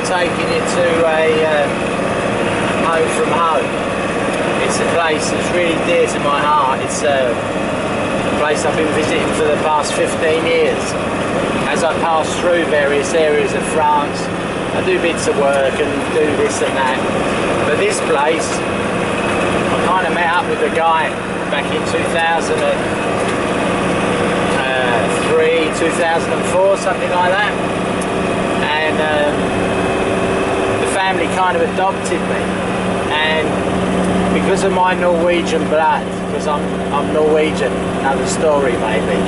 taking you to a home from home. It's a place that's really dear to my heart. It's a place I've been visiting for the past 15 years. As I pass through various areas of France, I do bits of work and do this and that. But this place, I kind of met up with a guy back in 2003, 2004, something like that. And the family kind of adopted me. And because of my Norwegian blood, because I'm Norwegian, another story maybe,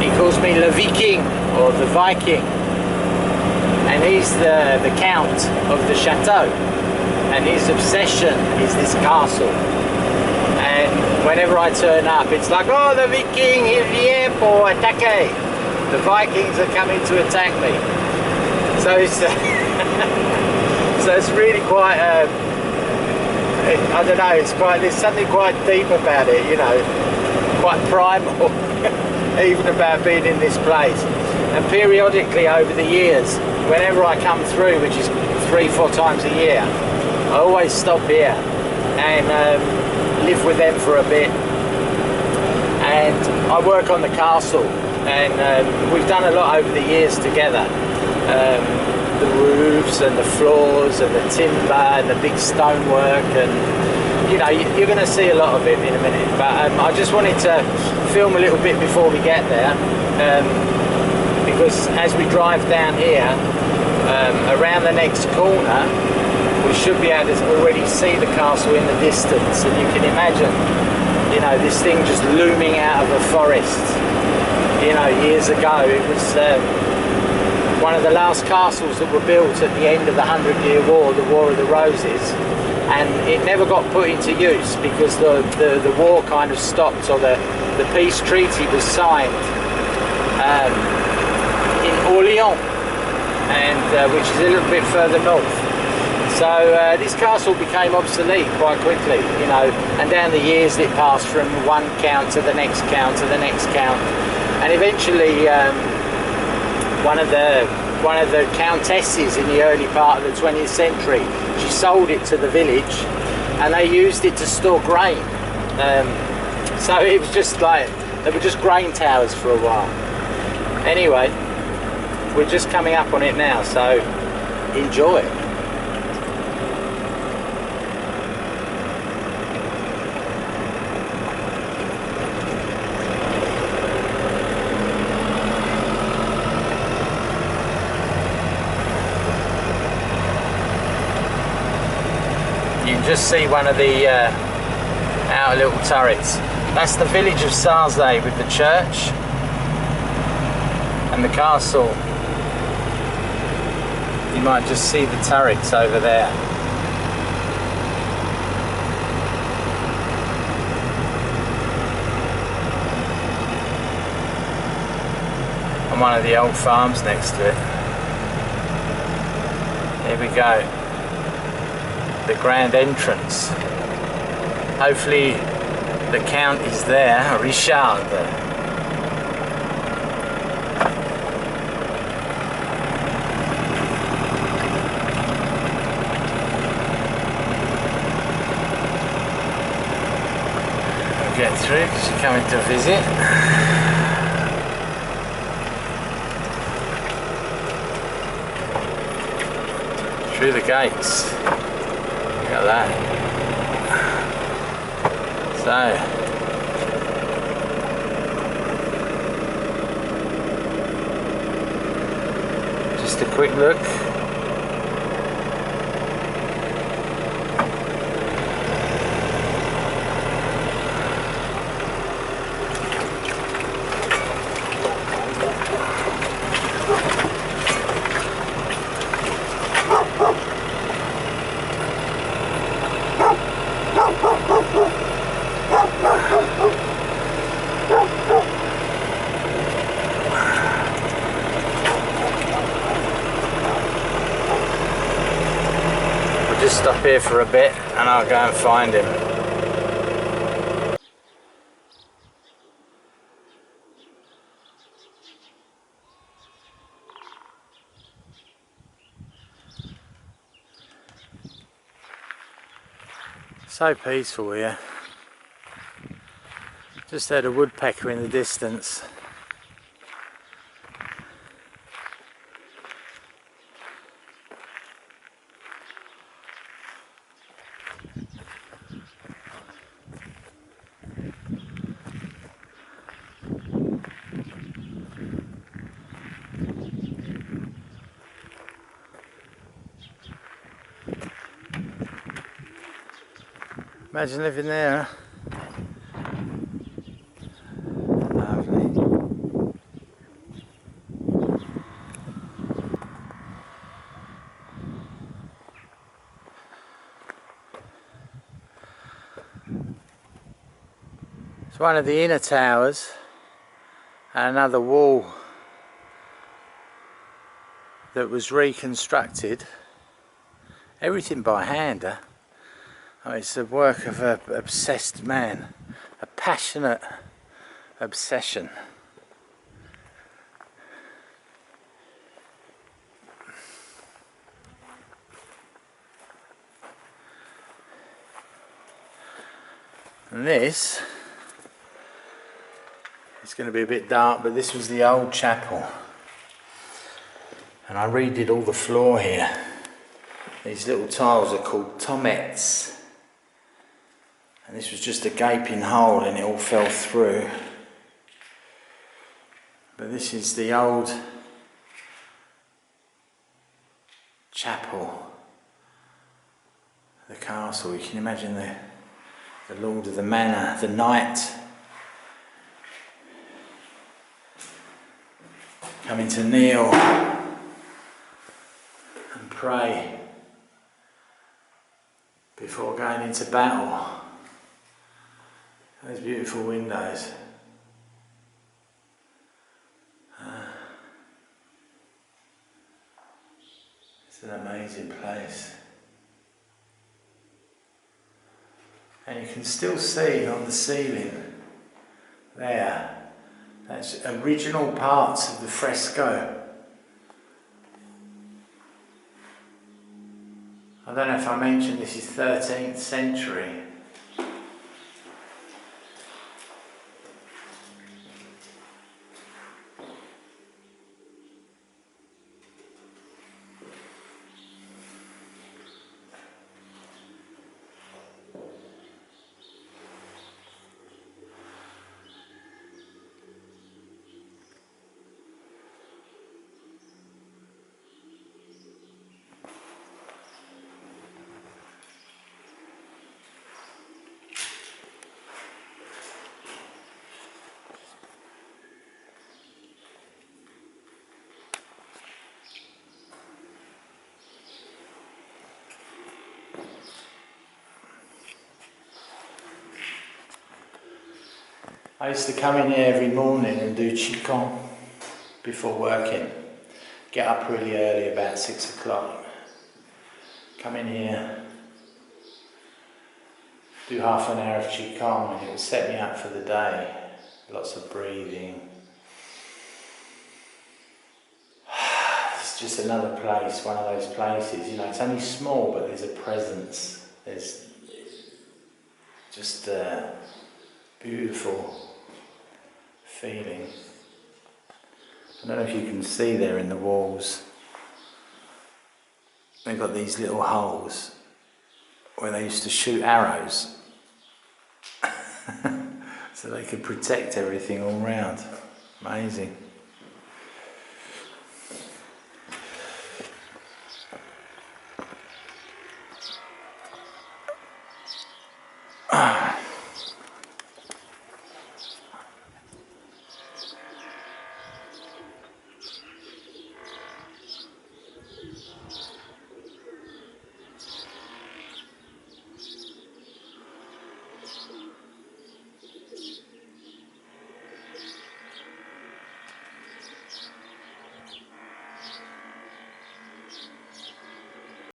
he calls me Le Viking, or the Viking, and he's the Count of the Chateau, and his obsession is this castle. And whenever I turn up, it's like, oh, the Viking is here for attaque. The Vikings are coming to attack me. So it's so it's really quite I don't know, it's quite, there's something quite deep about it, you know, quite primal, even about being in this place. And periodically over the years, whenever I come through, which is 3-4 times a year, I always stop here and live with them for a bit. And I work on the castle, and we've done a lot over the years together. The roofs and the floors and the timber and the big stonework, and you know, you're going to see a lot of it in a minute, but I just wanted to film a little bit before we get there, because as we drive down here, around the next corner, we should be able to already see the castle in the distance, and you can imagine, you know, this thing just looming out of a forest. You know, years ago it was one of the last castles that were built at the end of the 100-Year War, the War of the Roses, and it never got put into use because the war kind of stopped, or the peace treaty was signed in Orléans, and which is a little bit further north. So this castle became obsolete quite quickly, you know, and down the years it passed from one count to the next count to the next count, and eventually one of the countesses in the early part of the 20th century, she sold it to the village, and they used it to store grain. So it was just like, they were just grain towers for a while. Anyway, we're just coming up on it now, so enjoy. Just see one of the outer little turrets. That's the village of Sarzay with the church and the castle. You might just see the turrets over there. And one of the old farms next to it. Here we go. The grand entrance. Hopefully the Count is there, Richard. We'll get through because you're coming to visit. Through the gates. Look at that. So, just a quick look. Just stop here for a bit and I'll go and find him. So peaceful here. Just heard a woodpecker in the distance. Imagine living there, huh? Lovely. It's one of the inner towers, and another wall that was reconstructed. Everything by hand, huh? Oh, it's the work of an obsessed man, a passionate obsession. And this, it's going to be a bit dark, but this was the old chapel. And I redid all the floor here. These little tiles are called tomettes. And this was just a gaping hole and it all fell through. But this is the old chapel, the castle. You can imagine the lord of the manor, the knight, coming to kneel and pray before going into battle. Those beautiful windows. It's an amazing place. And you can still see on the ceiling there, that's original parts of the fresco. I don't know if I mentioned this is 13th century. I used to come in here every morning and do qigong before working. Get up really early, about 6 o'clock. Come in here, do half an hour of qigong, and it would set me up for the day. Lots of breathing. It's just another place, one of those places, you know, it's only small, but there's a presence. There's just a beautiful feeling. I don't know if you can see there in the walls. They've got these little holes where they used to shoot arrows so they could protect everything all round. Amazing.